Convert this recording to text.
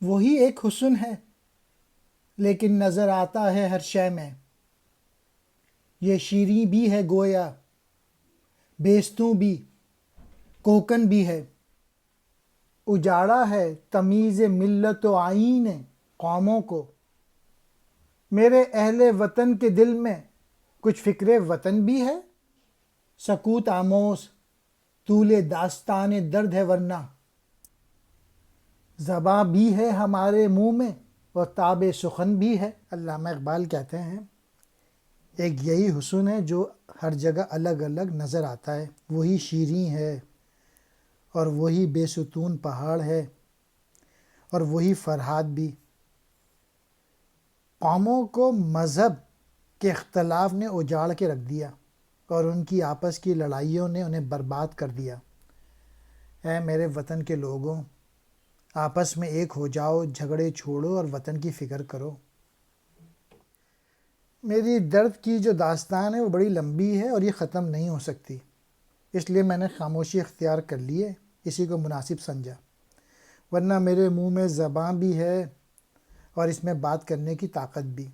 وہی ایک حسن ہے لیکن نظر آتا ہے ہر شے میں، یہ شیریں بھی ہے گویا بیستوں بھی، کوکن بھی ہے، اجاڑا ہے تمیز ملت و آئین قوموں کو، میرے اہل وطن کے دل میں کچھ فکر وطن بھی ہے، سکوت آموز طول داستان درد ہے ورنہ، زباں بھی ہے ہمارے منہ میں اور تاب سخن بھی ہے۔ علامہ اقبال کہتے ہیں ایک یہی حسن ہے جو ہر جگہ الگ الگ نظر آتا ہے، وہی شیریں ہے اور وہی بے ستون پہاڑ ہے اور وہی فرہاد بھی۔ قوموں کو مذہب کے اختلاف نے اجاڑ کے رکھ دیا اور ان کی آپس کی لڑائیوں نے انہیں برباد کر دیا۔ اے میرے وطن کے لوگوں، آپس میں ایک ہو جاؤ، جھگڑے چھوڑو اور وطن کی فکر کرو۔ میری درد کی جو داستان ہے وہ بڑی لمبی ہے اور یہ ختم نہیں ہو سکتی، اس لیے میں نے خاموشی اختیار کر لی ہے، اسی کو مناسب سمجھا، ورنہ میرے منہ میں زباں بھی ہے اور اس میں بات کرنے کی طاقت بھی۔